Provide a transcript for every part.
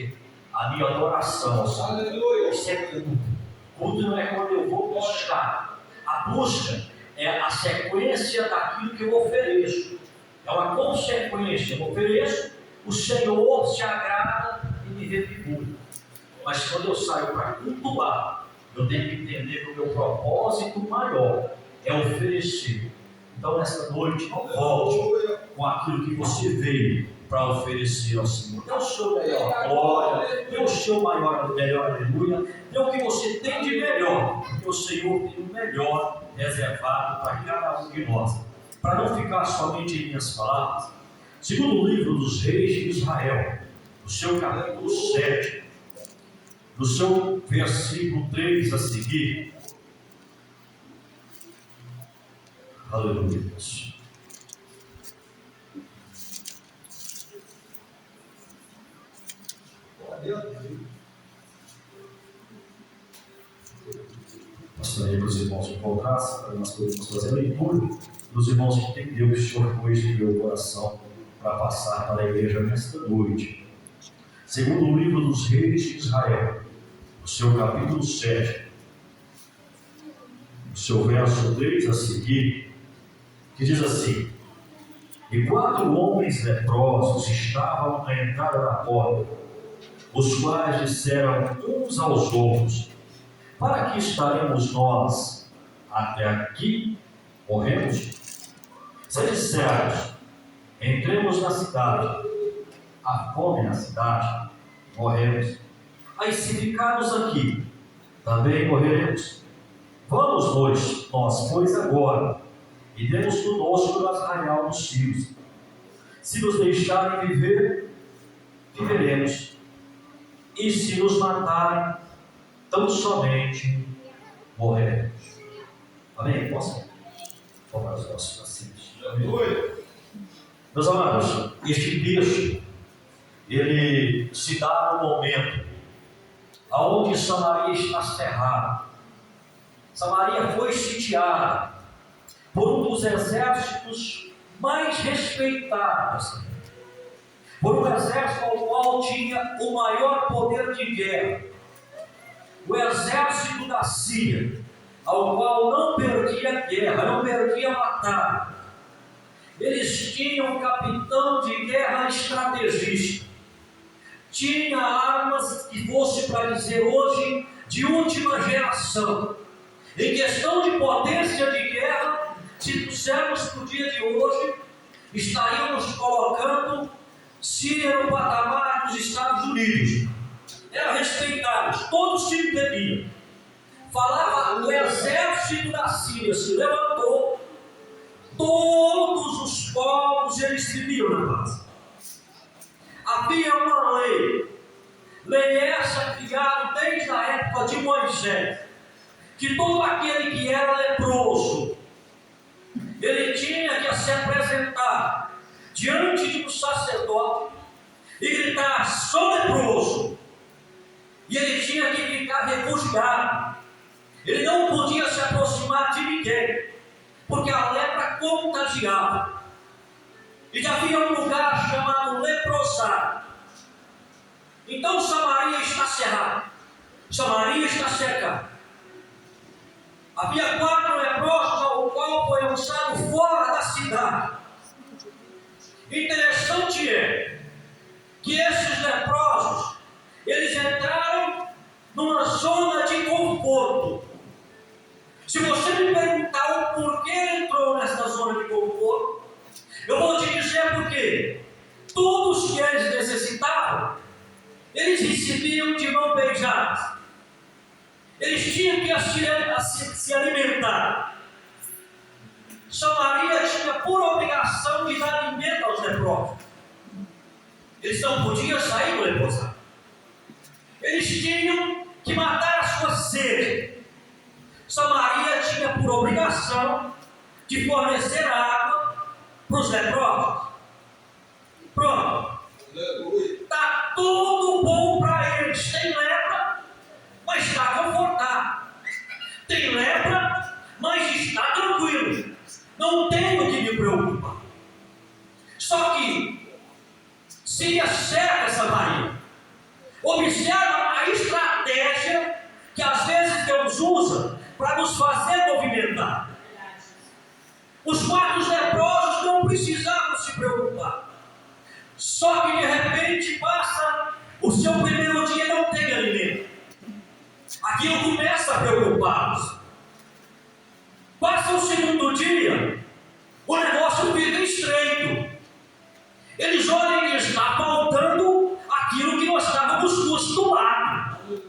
oferecer a minha adoração ao Senhor. Isso é culto. Culto não é quando eu vou buscar. A busca é a sequência daquilo que eu ofereço. É uma consequência. Eu ofereço, o Senhor se agrada e me revigora. Mas quando eu saio para cultuar, eu tenho que entender que o meu propósito maior é oferecer. Então, nesta noite, não volte com aquilo que você veio para oferecer ao Senhor. Dê o seu melhor glória, dê o seu melhor aleluia, dê o que você tem de melhor, porque o Senhor tem o melhor reservado para cada um de nós. Para não ficar somente em minhas palavras, segundo o livro dos Reis de Israel, no seu capítulo 7, no seu versículo 3 a seguir, aleluia. Gostaria que os irmãos encontrassem para nós podermos fazer a leitura, para os irmãos entenderem o que o Senhor pôs no meu coração para passar para a igreja nesta noite. Segundo o livro dos Reis de Israel, no seu capítulo 7, no seu verso 3 a seguir, que diz assim: E 4 homens leprosos estavam na entrada da porta, os quais disseram uns aos outros: Para que estaremos nós até aqui? Morremos? Se dissermos: Entremos na cidade, há fome na cidade, morremos. Aí se ficarmos aqui, também morreremos. Vamos nós, pois, agora, e demos conosco as arraial dos cios. Se nos deixarem viver, viveremos. E se nos matarem, tão somente morreremos. Amém? Posso? Vamos aos nossos nascidos. Meus amados, este texto, ele se dá no momento aonde Samaria está cerrada. Samaria foi sitiada por um dos exércitos mais respeitados, por um exército ao qual tinha o maior poder de guerra, o exército da Síria, ao qual não perdia guerra, não perdia batalha. Eles tinham um capitão de guerra estrategista, tinha armas que fosse para dizer hoje de última geração. Em questão de potência de guerra, se pusermos para o dia de hoje, estaríamos colocando Síria no patamar dos Estados Unidos. Eram respeitados, todos se entendiam. Falava do exército da Síria, se levantou, todos os povos eles se viam na base. Havia uma lei essa criada desde a época de Moisés, que todo aquele que era leproso, ele tinha que se apresentar diante de um sacerdote e gritar: sou leproso. E ele tinha que ficar refugiado. Ele não podia se aproximar de ninguém, porque a lepra contagiava. E havia um lugar chamado leprosário. Então Samaria está cerrada, Samaria está seca. Havia 4 leprosos ao qual foi lançado fora da cidade. Interessante é que esses leprosos, eles entraram numa zona de conforto. Se você me perguntar o porquê entrou nessa zona de conforto, eu vou te dizer por quê. Todos que eles necessitavam, eles recebiam de mão beijada. Eles tinham que se alimentar. Samaria tinha por obrigação de dar alimento aos leprosos. Eles não podiam sair do leprosário. Eles tinham que matar a sua sede. Samaria tinha por obrigação de fornecer água para os leprosos. Pronto. Está tudo bom para eles. Tem lepra, mas está confortável. Tem lepra, mas está tranquilo. Não tenho o que me preocupar. Só que Síria cerca Samaria. Os 4 leprosos não precisavam se preocupar. Só que de repente passa o seu primeiro dia e não tem alimento. Aquilo começa a preocupá-los. Passa o segundo dia, o negócio fica estreito. Eles olham e está faltando aquilo que nós estávamos acostumados.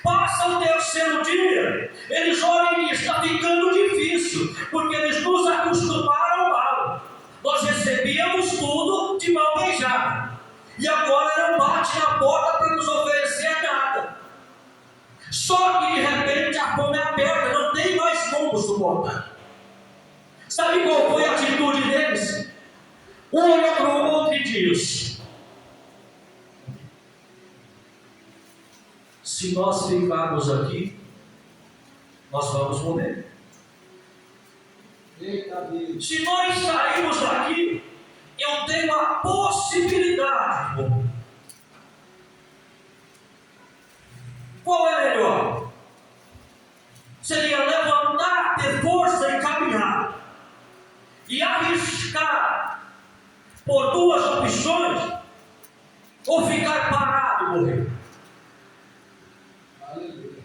Passa o terceiro dia, eles olham e está ficando difícil, porque eles nos acostumaram mal. Nós recebíamos tudo de mão beijada, e agora não bate na porta para nos oferecer nada. Só que de repente a fome aperta, não tem mais como suportar. Sabe qual foi a atitude deles? Um olhou para o outro e diz: se nós ficarmos aqui, nós vamos morrer. Se nós sairmos daqui, eu tenho a possibilidade de morrer. Qual é melhor? Seria levantar, ter força e caminhar, e arriscar por 2 opções, ou ficar parado e morrer.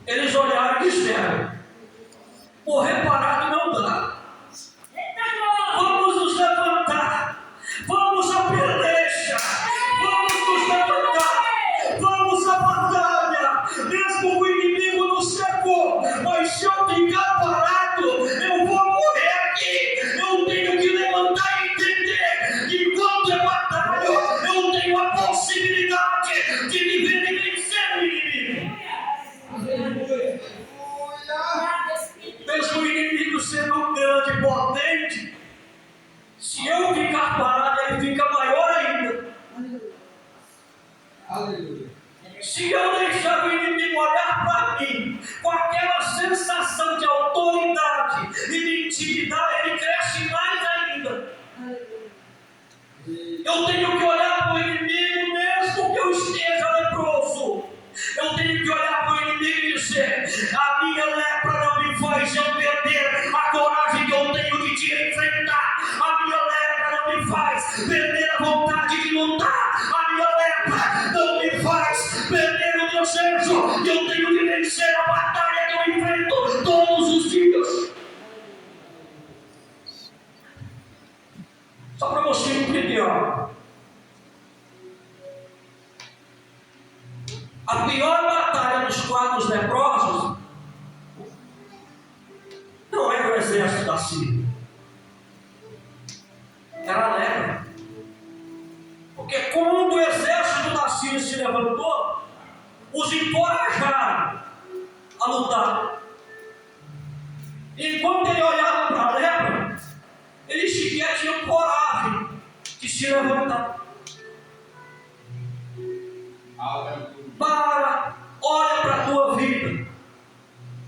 Eles olharam e disseram: morrer parado não dá. Vamos nos levantar, vamos à peleja, vamos nos levantar, vamos à batalha, mesmo o inimigo nos cercou, mas se eu ficar parado, eu vou morrer aqui. Eu tenho que levantar e entender que enquanto eu batalho, eu tenho a possibilidade de viver e vencer o inimigo. Mesmo o inimigo sendo grande e potente, se eu ficar parado, ele fica maior ainda. Aleluia. Se eu deixar o inimigo olhar para mim com aquela sensação de autoridade e de intimidade, ele cresce mais ainda. Eu tenho que olhar para o inimigo mesmo que eu esteja leproso. Eu tenho que olhar para o inimigo e dizer: a minha lepra não me faz eu perder a coragem que eu tenho de te enfrentar. A minha lepra não me faz perder a vontade de lutar. A minha lepra não me faz perder o desejo que eu tenho de vencer a batalha que eu enfrento todos os dias. Só para você entender, ó. A pior batalha dos 4 leprosos não era o exército da Síria, era a lepra. Porque quando o exército da Síria se levantou, os encorajaram a lutar. E enquanto ele olhava para a lepra, ele sequer tinha coragem de se levantar. Olha para a tua vida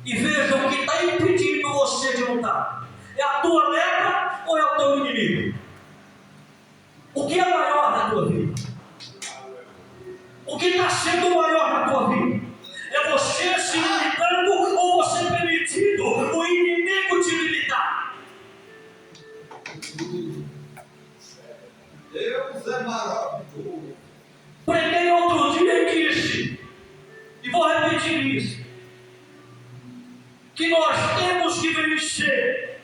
e veja o que está impedindo você de lutar. É a tua lepra ou é o teu inimigo? O que é maior na tua vida? O que está sendo maior na tua vida? É você se limitando ou você permitindo o inimigo te limitar? Deus é maravilhoso. Preguei outro dia e disse, e vou repetir isso, que nós temos que vencer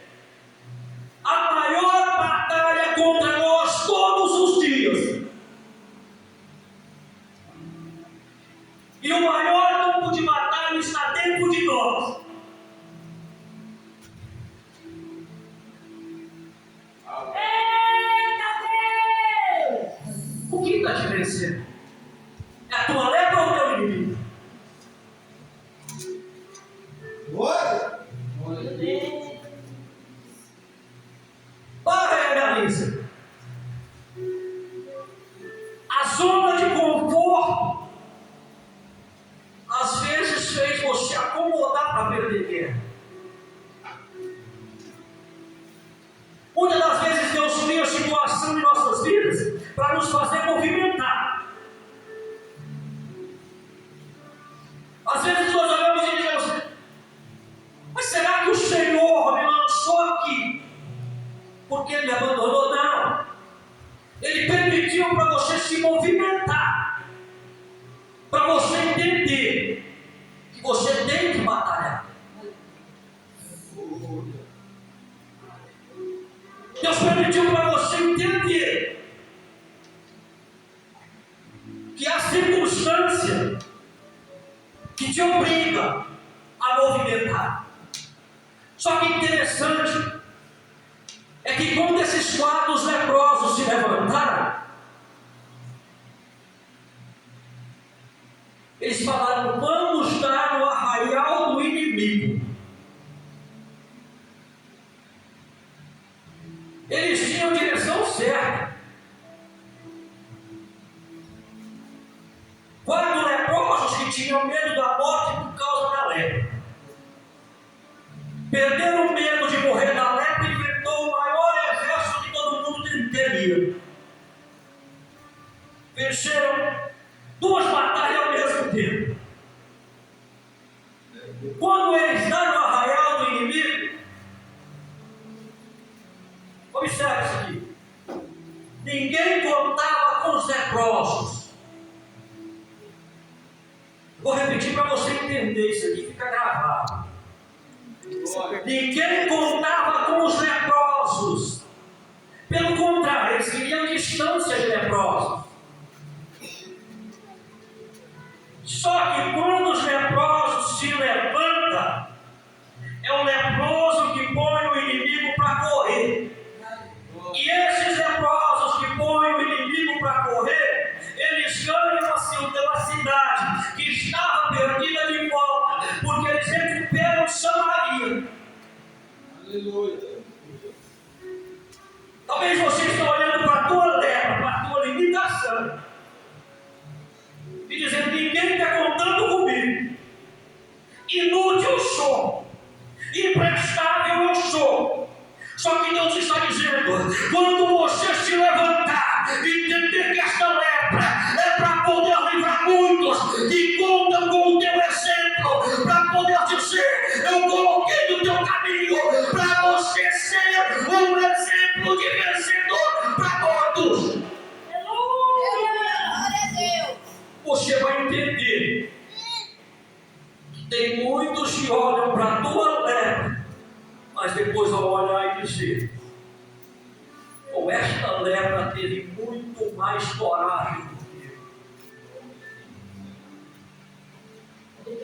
a maior batalha contra nós todos os dias. E o maior campo de batalha está dentro de nós. O que está te vencendo? É a tua lepra ou o teu inimigo? Para e analisa. A zona de conforto às vezes fez você acomodar para circunstância que te obriga a movimentar. Só que interessante é que quando esses 4 leprosos se levantaram, eles falaram: vamos dar no arraial do inimigo. Eles tinham a direção certa. 4 leprosos que tinham medo da morte por causa da lepra. Perderam o medo de morrer da lepra e enfrentou o maior exército que todo mundo temia. Venceram 2 batalhas ao mesmo tempo. Quando eles estão no arraial do inimigo, observe isso aqui. Ninguém contava com os leprosos. Vou repetir para você entender isso aqui, fica gravado. Ninguém contava com os leprosos. Pelo contrário, eles queriam distância de leprosos. Só que quando os leprosos se levantam, é o leproso que põe o inimigo para correr. E esses leprosos que põem o inimigo para correr, eles ganham a cidade que estava perdida de volta, porque eles recuperam Samaria. Aleluia. Talvez você esteja olhando para a tua lepra, para a tua limitação, e dizendo: ninguém está contando comigo. Inútil eu sou, imprestável eu sou. Só que Deus está dizendo: quando você se levantar e entender que esta lepra é para poder livrar muitos que contam com o teu exemplo, para poder dizer: eu coloquei no teu caminho para você ser um exemplo de vencedor para todos. Você vai entender que tem muitos que olham para a tua lepra, mas depois vão olhar e dizer: com esta lepra teve muito mais coragem do que eu.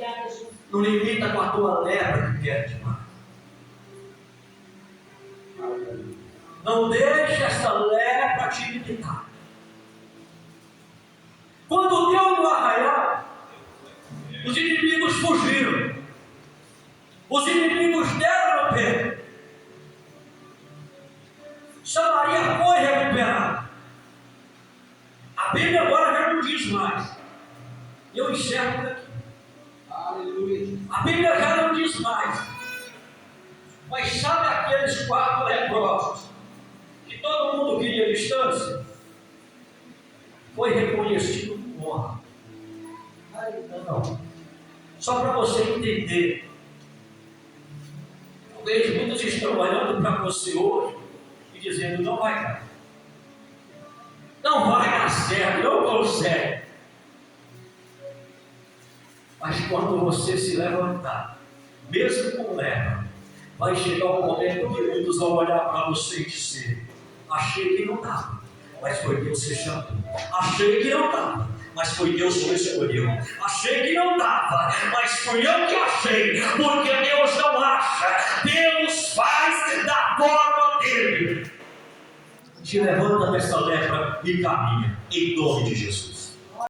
Não limita com a tua lepra que quer demais. Não deixe essa lepra te limitar. Quando deu no arraial, os inimigos fugiram. Os inimigos deram no pé. Samaria foi recuperada. A Bíblia agora já não diz mais. Eu enxergo por aqui. Aleluia. A Bíblia já não diz mais. Mas sabe aqueles 4 leprosos que todo mundo queria distância? Foi reconhecido com honra. Não. Só para você entender. Talvez muitos estão olhando para você hoje e dizendo: não vai dar. Não vai dar certo, não consegue. Mas quando você se levantar, mesmo com lepra, vai chegar o momento que muitos vão olhar para você e dizer: achei que não dava, mas foi Deus que chamou. Achei que não dava, mas foi Deus que escolheu. Achei que não dava, mas fui eu que achei, porque Deus não acha, Deus faz da forma dele. Te levanta dessa lepra e caminha, em nome de Jesus.